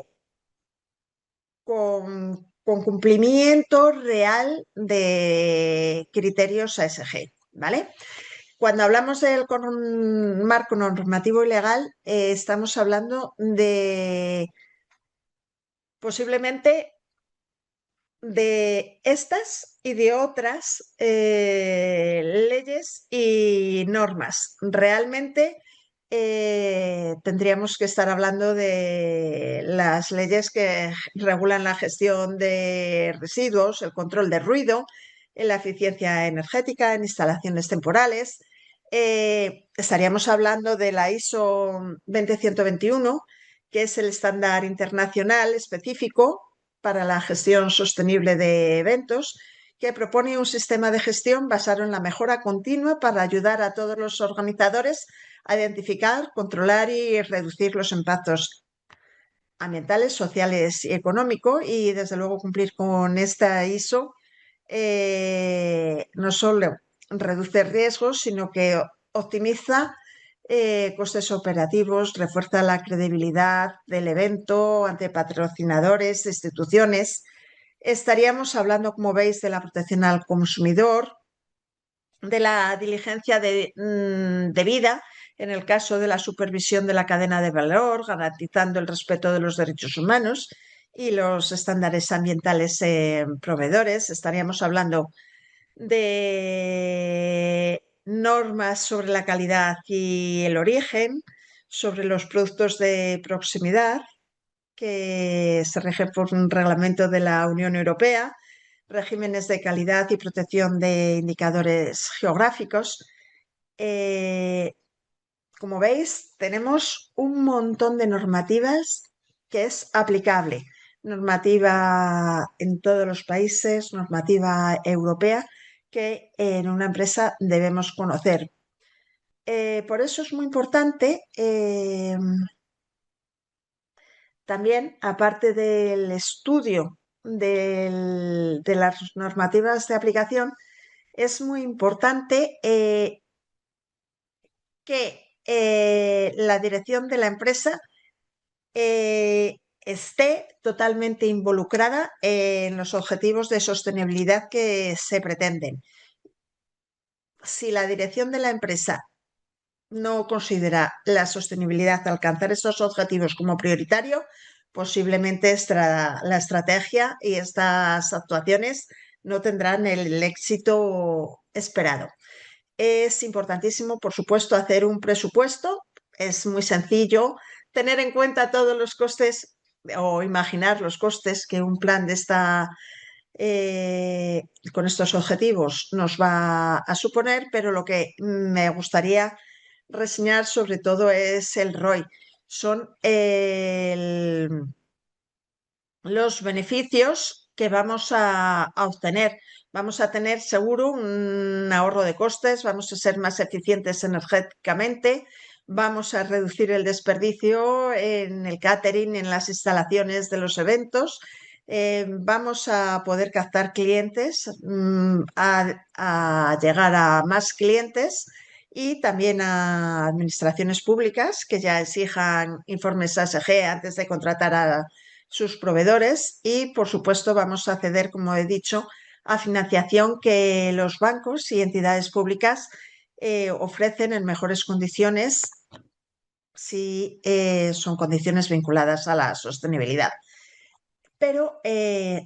con cumplimiento real de criterios ASG, ¿vale? Cuando hablamos del marco normativo y legal, estamos hablando de posiblemente de estas y de otras leyes y normas. Realmente tendríamos que estar hablando de las leyes que regulan la gestión de residuos, el control de ruido, la eficiencia energética en instalaciones temporales. Estaríamos hablando de la ISO 20121, que es el estándar internacional específico para la gestión sostenible de eventos, que propone un sistema de gestión basado en la mejora continua para ayudar a todos los organizadores a identificar, controlar y reducir los impactos ambientales, sociales y económicos y desde luego cumplir con esta ISO no solo reduce riesgos, sino que optimiza costes operativos, refuerza la credibilidad del evento ante patrocinadores, instituciones. Estaríamos hablando, como veis, de la protección al consumidor, de la diligencia debida en el caso de la supervisión de la cadena de valor, garantizando el respeto de los derechos humanos y los estándares ambientales en proveedores. Estaríamos hablando de normas sobre la calidad y el origen, sobre los productos de proximidad, que se rige por un reglamento de la Unión Europea, regímenes de calidad y protección de indicadores geográficos. Como veis, tenemos un montón de normativas que es aplicable. Normativa en todos los países, normativa europea, que en una empresa debemos conocer. Por eso es muy importante también, aparte del estudio de las normativas de aplicación, es muy importante que la dirección de la empresa esté totalmente involucrada en los objetivos de sostenibilidad que se pretenden. Si la dirección de la empresa no considera la sostenibilidad, alcanzar estos objetivos como prioritario, posiblemente la estrategia y estas actuaciones no tendrán el éxito esperado. Es importantísimo, por supuesto, hacer un presupuesto. Es muy sencillo tener en cuenta todos los costes o imaginar los costes que un plan de con estos objetivos nos va a suponer, pero lo que me gustaría reseñar sobre todo es el ROI. Son los beneficios que vamos a obtener. Vamos a tener seguro un ahorro de costes, vamos a ser más eficientes energéticamente, vamos a reducir el desperdicio en el catering, en las instalaciones de los eventos, vamos a poder captar clientes, a llegar a más clientes y también a administraciones públicas que ya exijan informes ASG antes de contratar a sus proveedores y, por supuesto, vamos a acceder, como he dicho, a financiación que los bancos y entidades públicas ofrecen en mejores condiciones si son condiciones vinculadas a la sostenibilidad. Pero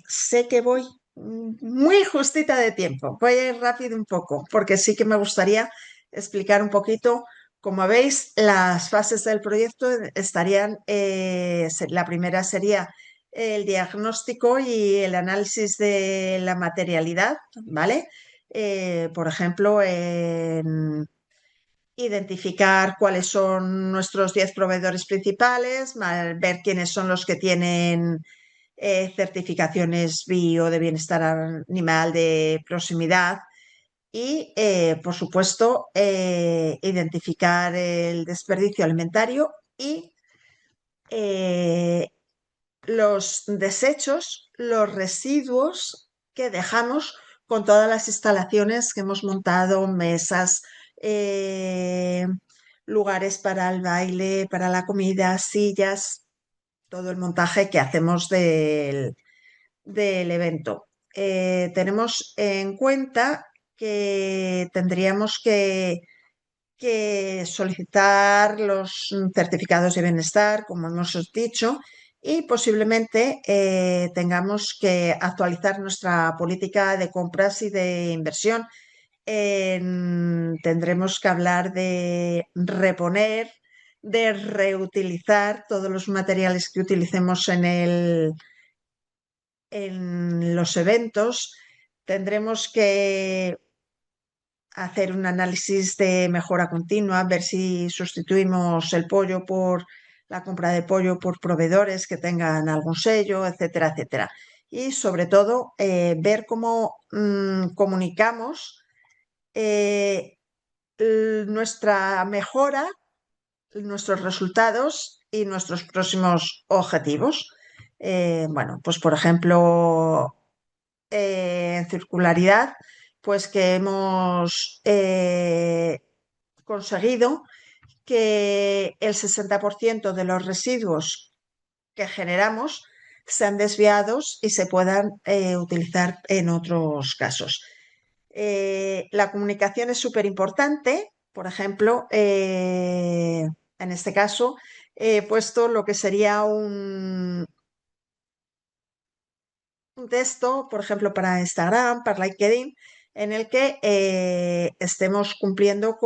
sé que voy muy justita de tiempo. Voy a ir rápido un poco porque sí que me gustaría explicar un poquito. Como veis, las fases del proyecto estarían, la primera sería el diagnóstico y el análisis de la materialidad, ¿vale? Por ejemplo, identificar cuáles son nuestros 10 proveedores principales, ver quiénes son los que tienen certificaciones bio de bienestar animal de proximidad y, por supuesto, identificar el desperdicio alimentario y los desechos, los residuos que dejamos con todas las instalaciones que hemos montado, mesas, eh, lugares para el baile, para la comida, sillas, todo el montaje que hacemos del evento. Tenemos en cuenta que tendríamos que solicitar los certificados de bienestar, como hemos dicho, y posiblemente tengamos que actualizar nuestra política de compras y de inversión. Tendremos que hablar de reponer, de reutilizar todos los materiales que utilicemos en los eventos. Tendremos que hacer un análisis de mejora continua, ver si sustituimos el pollo por la compra de pollo por proveedores que tengan algún sello, etcétera, etcétera. Y sobre todo, ver cómo comunicamos nuestra mejora, nuestros resultados y nuestros próximos objetivos. Bueno, pues por ejemplo, en circularidad, pues que hemos conseguido que el 60% de los residuos que generamos sean desviados y se puedan utilizar en otros casos. La comunicación es súper importante. Por ejemplo, en este caso, he puesto lo que sería un texto, por ejemplo, para Instagram, para LinkedIn, en el que estemos cumpliendo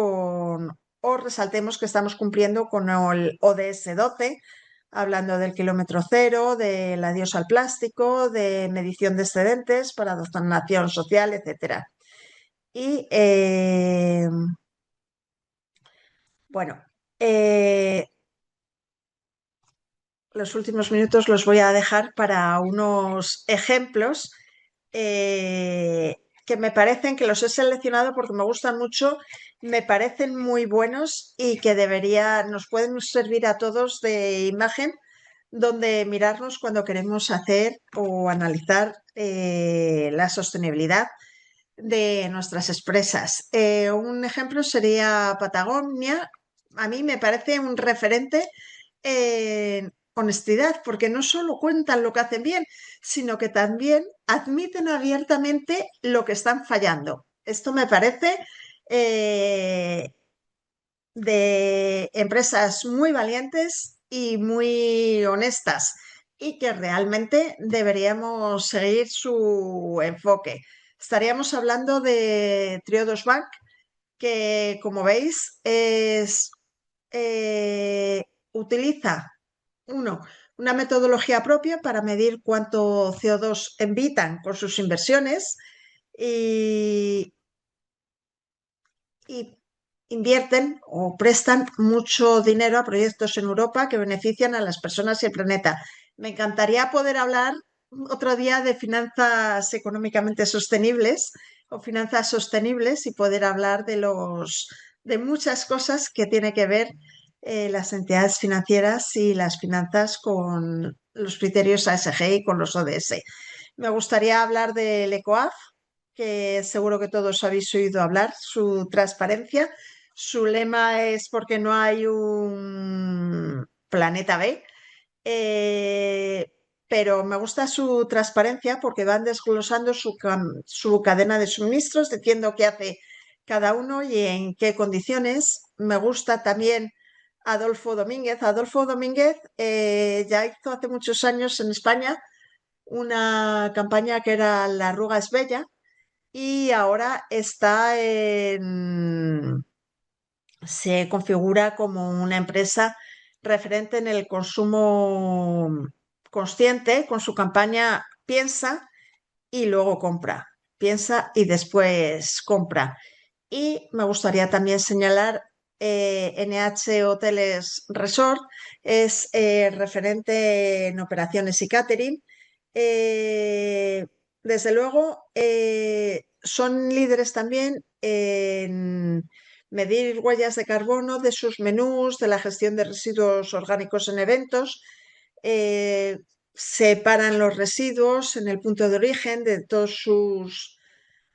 o resaltemos que estamos cumpliendo con el ODS 12, hablando del kilómetro cero, del adiós al plástico, de medición de excedentes para donación social, etcétera. Y bueno, eh, los últimos minutos los voy a dejar para unos ejemplos eh, que me parecen que los he seleccionado porque me gustan mucho, me parecen muy buenos y que nos pueden servir a todos de imagen donde mirarnos cuando queremos hacer o analizar la sostenibilidad de nuestras empresas. Un ejemplo sería Patagonia. A mí me parece un referente en honestidad, porque no solo cuentan lo que hacen bien, sino que también admiten abiertamente lo que están fallando. Esto me parece eh, de empresas muy valientes y muy honestas y que realmente deberíamos seguir su enfoque. Estaríamos hablando de Triodos Bank, que como veis eh, utiliza uno, una metodología propia para medir cuánto CO2 evitan con sus inversiones y, y invierten o prestan mucho dinero a proyectos en Europa que benefician a las personas y el planeta. Me encantaría poder hablar otro día de finanzas económicamente sostenibles o finanzas sostenibles y poder hablar de muchas cosas que tiene que ver las entidades financieras y las finanzas con los criterios ASG y con los ODS. Me gustaría hablar del ECOAF, que seguro que todos habéis oído hablar, su transparencia. Su lema es porque no hay un planeta B, eh, pero me gusta su transparencia porque van desglosando su cadena de suministros, diciendo qué hace cada uno y en qué condiciones. Me gusta también Adolfo Domínguez. Adolfo Domínguez ya hizo hace muchos años en España una campaña que era La arruga es bella y ahora se configura como una empresa referente en el consumo consciente con su campaña Piensa y luego compra. Piensa y después compra. Y me gustaría también señalar NH Hoteles Resort, es referente en operaciones y catering. Eh, Desde luego, son líderes también en medir huellas de carbono de sus menús, de la gestión de residuos orgánicos en eventos. eh, Separan los residuos en el punto de origen de todos sus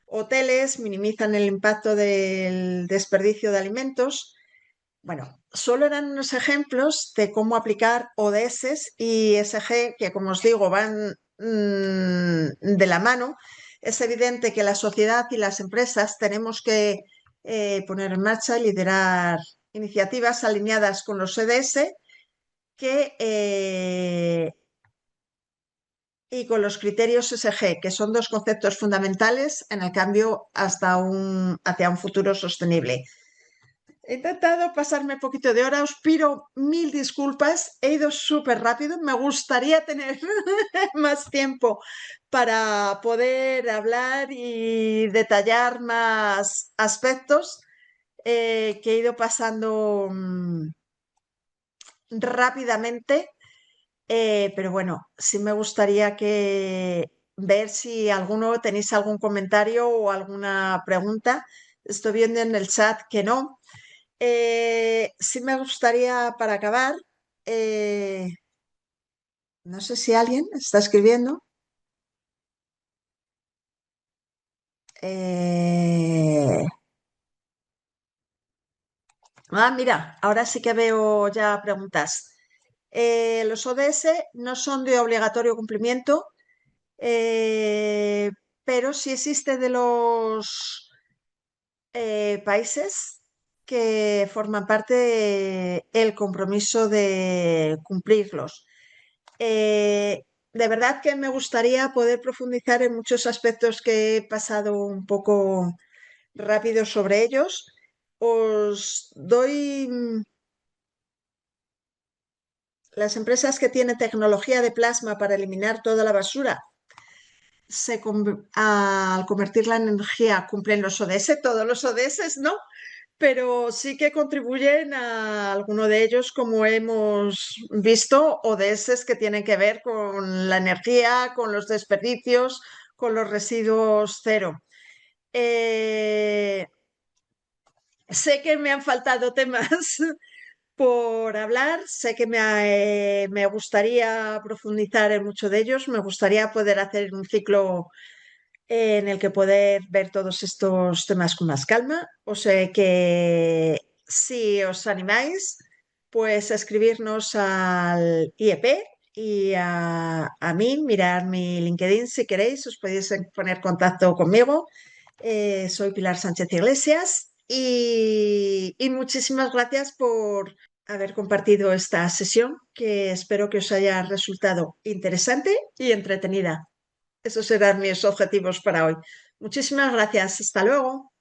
hoteles, minimizan el impacto del desperdicio de alimentos. Bueno, solo eran unos ejemplos de cómo aplicar ODS y ESG, que como os digo, van de la mano. Es evidente que la sociedad y las empresas tenemos que poner en marcha y liderar iniciativas alineadas con los ODS que y con los criterios SG, que son dos conceptos fundamentales en el cambio hacia un futuro sostenible. He intentado pasarme un poquito de hora, os pido mil disculpas, he ido súper rápido, me gustaría tener más tiempo para poder hablar y detallar más aspectos que he ido pasando rápidamente. Pero bueno, sí me gustaría ver si alguno tenéis algún comentario o alguna pregunta. Estoy viendo en el chat que no. Sí me gustaría, para acabar, eh, no sé si alguien está escribiendo. Eh, Ah, mira, ahora sí que veo ya preguntas. Los ODS no son de obligatorio cumplimiento, eh, pero sí existe de los países que forman parte el compromiso de cumplirlos. De verdad que me gustaría poder profundizar en muchos aspectos que he pasado un poco rápido sobre ellos. Os doy las empresas que tienen tecnología de plasma para eliminar toda la basura. Al convertirla en energía cumplen los ODS, todos los ODS, ¿no? Pero sí que contribuyen a alguno de ellos, como hemos visto, ODS que tienen que ver con la energía, con los desperdicios, con los residuos cero. Eh, Sé que me han faltado temas por hablar, sé que me gustaría profundizar en muchos de ellos, me gustaría poder hacer un ciclo en el que poder ver todos estos temas con más calma. O sea que si os animáis, pues a escribirnos al IEP y a mí, mirar mi LinkedIn si queréis, os podéis poner en contacto conmigo. Soy Pilar Sánchez Iglesias y muchísimas gracias por haber compartido esta sesión que espero que os haya resultado interesante y entretenida. Esos serán mis objetivos para hoy. Muchísimas gracias. Hasta luego.